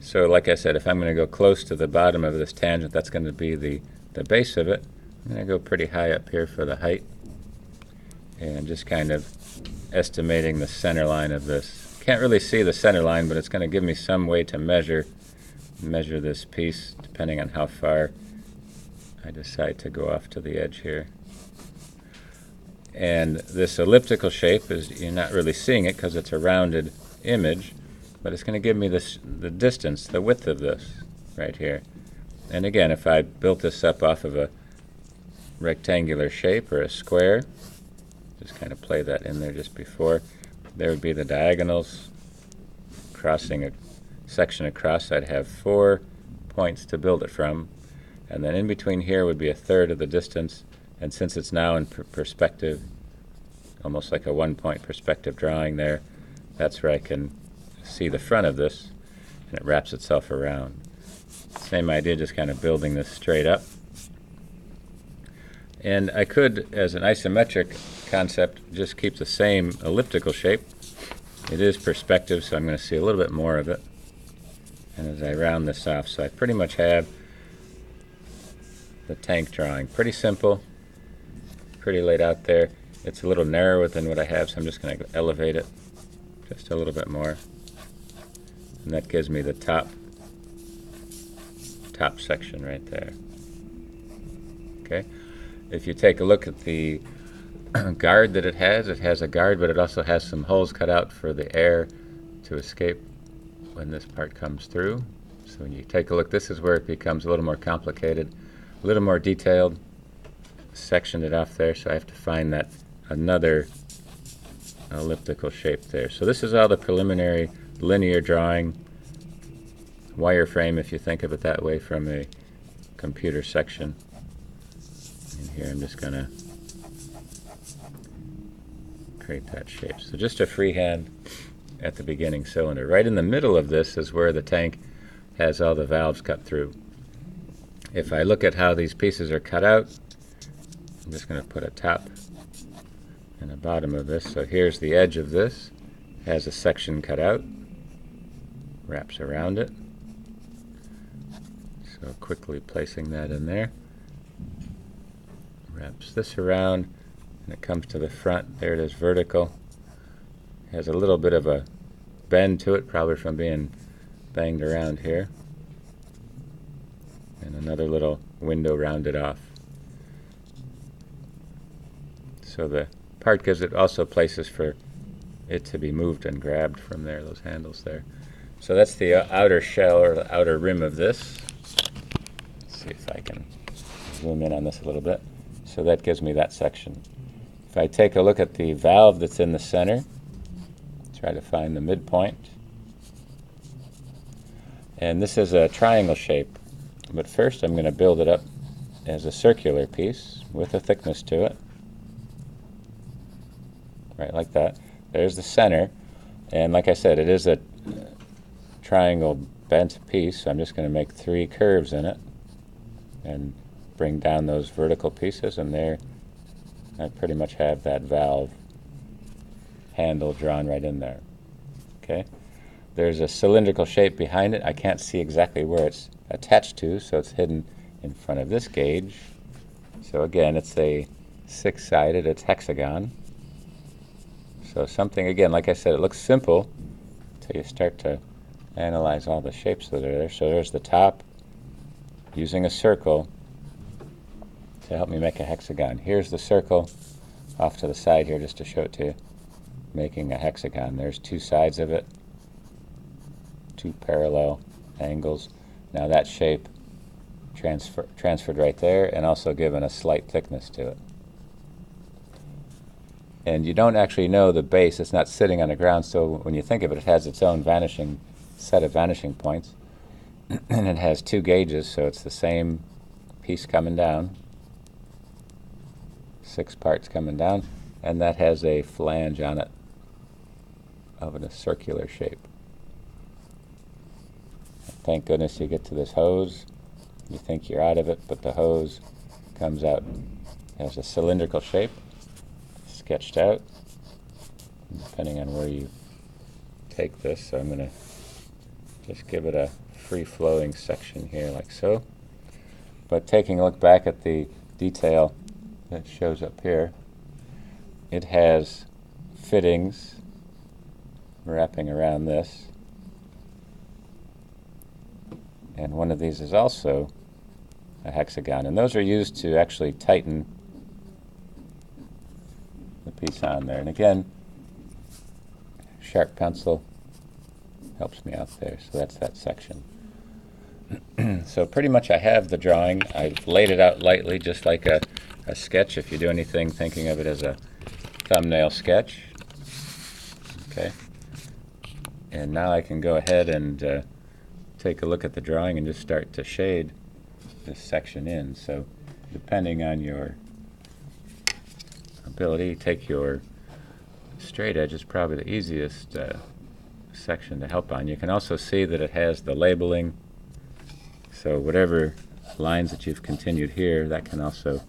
So like I said, if I'm going to go close to the bottom of this tangent, that's going to be the base of it. I'm going to go pretty high up here for the height, and just kind of estimating the center line of this. Can't really see the center line, but it's going to give me some way to measure this piece depending on how far I decide to go off to the edge here. And this elliptical shape is, you're not really seeing it because it's a rounded image, but it's going to give me the distance, the width of this right here. And again, if I built this up off of a rectangular shape or a square, just kind of play that in there just before, there would be the diagonals crossing a section across. I'd have 4 points to build it from, and then in between here would be a third of the distance. And since it's now in perspective, almost like a 1-point perspective drawing there, that's where I can see the front of this, and it wraps itself around. Same idea, just kind of building this straight up. And I could, as an isometric concept, just keep the same elliptical shape. It is perspective, so I'm going to see a little bit more of it. And as I round this off, so I pretty much have the tank drawing. Pretty simple, pretty laid out there. It's a little narrower than what I have, so I'm just going to elevate it just a little bit more. And that gives me the top section right there. Okay. If you take a look at the guard that it has a guard, but it also has some holes cut out for the air to escape when this part comes through. So when you take a look, this is where it becomes a little more complicated, a little more detailed. Sectioned it off there, so I have to find that another elliptical shape there. So this is all the preliminary linear drawing, wireframe if you think of it that way, from a computer section. And here I'm just going to create that shape. So just a freehand at the beginning cylinder. Right in the middle of this is where the tank has all the valves cut through. If I look at how these pieces are cut out, I'm just going to put a top and a bottom of this. So here's the edge of this, has a section cut out, wraps around it. So quickly placing that in there. Wraps this around, and it comes to the front. There it is, vertical. Has a little bit of a bend to it, probably from being banged around here. And another little window rounded off. So the part gives it also places for it to be moved and grabbed from there, those handles there. So that's the outer shell, or the outer rim of this. Let's see if I can zoom in on this a little bit. So that gives me that section. If I take a look at the valve that's in the center, try to find the midpoint. And this is a triangle shape, but first I'm going to build it up as a circular piece with a thickness to it. Right, like that. There's the center, and like I said, it is a triangle bent piece, so I'm just going to make 3 curves in it and bring down those vertical pieces, and there I pretty much have that valve handle drawn right in there. Okay. There's a cylindrical shape behind it. I can't see exactly where it's attached to, so it's hidden in front of this gauge. So again, it's a 6-sided, it's hexagon. So something, again, like I said, it looks simple until you start to analyze all the shapes that are there. So there's the top, using a circle to help me make a hexagon. Here's the circle off to the side here, just to show it to you, making a hexagon. There's 2 sides of it, 2 parallel angles. Now that shape transferred right there, and also given a slight thickness to it. And you don't actually know the base, it's not sitting on the ground, so when you think of it, it has its own set of vanishing points. And it has 2 gauges, so it's the same piece coming down, 6 parts coming down, and that has a flange on it of a circular shape. Thank goodness you get to this hose. You think you're out of it, but the hose comes out, has a cylindrical shape, sketched out, depending on where you take this. So I'm going to just give it a free-flowing section here like so. But taking a look back at the detail that shows up here, it has fittings wrapping around this, and one of these is also a hexagon, and those are used to actually tighten the piece on there. And again, sharp pencil helps me out there, so that's that section. So pretty much I have the drawing. I've laid it out lightly, just like a sketch, if you do anything thinking of it as a thumbnail sketch. Okay. And now I can go ahead and take a look at the drawing and just start to shade this section in. So depending on your ability, take your straight edge is probably the easiest section to help on. You can also see that it has the labeling, so whatever lines that you've continued here, that can also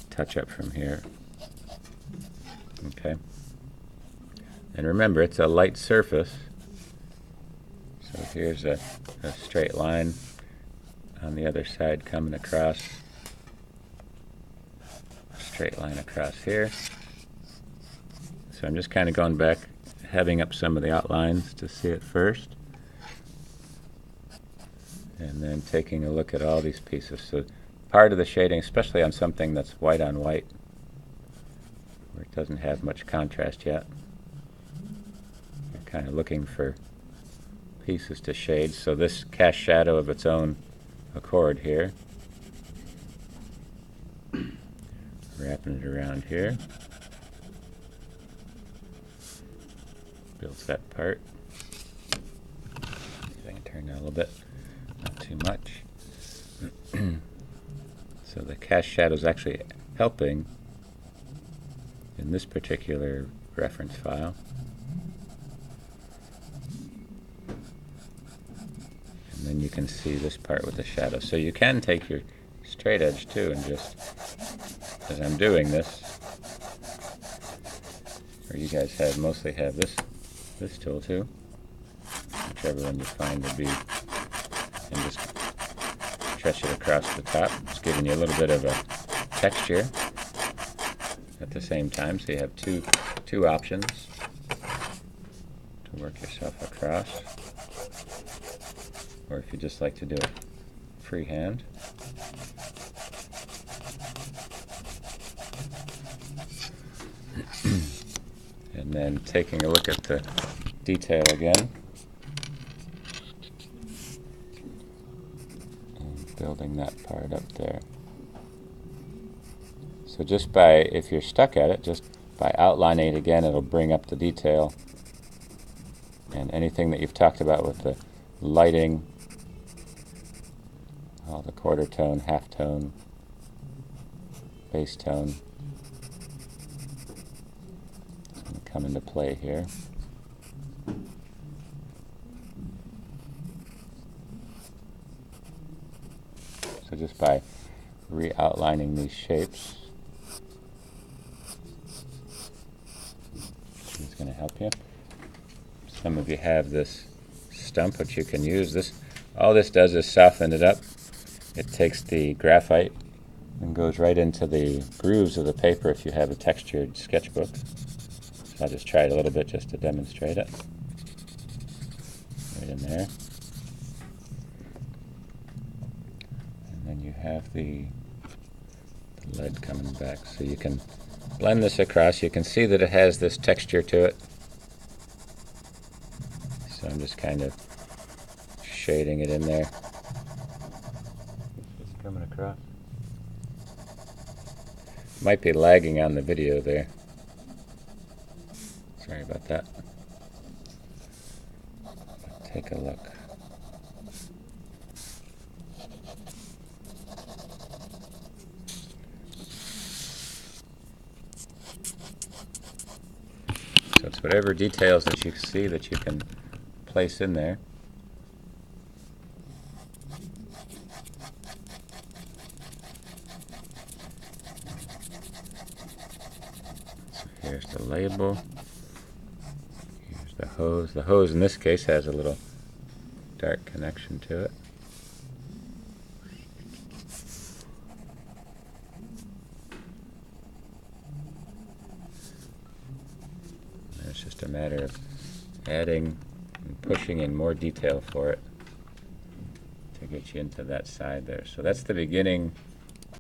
touch up from here. Okay. And remember, it's a light surface, so here's a straight line on the other side coming across, a straight line across here. So I'm just kind of going back, heaving up some of the outlines to see it first, and then taking a look at all these pieces. So part of the shading, especially on something that's white on white, where it doesn't have much contrast yet, you're kind of looking for pieces to shade. So this casts shadow of its own accord here, wrapping it around here, builds that part. See if I can turn that a little bit, not too much. So the cast shadow is actually helping in this particular reference file. And then you can see this part with the shadow. So you can take your straight edge too and just, as I'm doing this, or you guys mostly have this tool too, whichever one you find to be, and just stretch it across the top. It's giving you a little bit of a texture at the same time, so you have two options to work yourself across, or if you just like to do it freehand. And then taking a look at the detail again, and building that part up there. So just by, if you're stuck at it, just by outlining it again, it'll bring up the detail, and anything that you've talked about with the lighting, all the quarter tone, half tone, base tone, it's going to come into play here. So just by re-outlining these shapes, it's going to help you. Some of you have this stump which you can use. This, all this does is soften it up. It takes the graphite and goes right into the grooves of the paper if you have a textured sketchbook. So I'll just try it a little bit just to demonstrate it. Right in there. And then you have the lead coming back. So you can blend this across. You can see that it has this texture to it. So I'm just kind of shading it in there. It's coming across. Might be lagging on the video there. Sorry about that. Take a look. So it's whatever details that you see that you can place in there. So here's the label. Here's the hose. The hose in this case has a little stark connection to it. And it's just a matter of adding and pushing in more detail for it to get you into that side there. So that's the beginning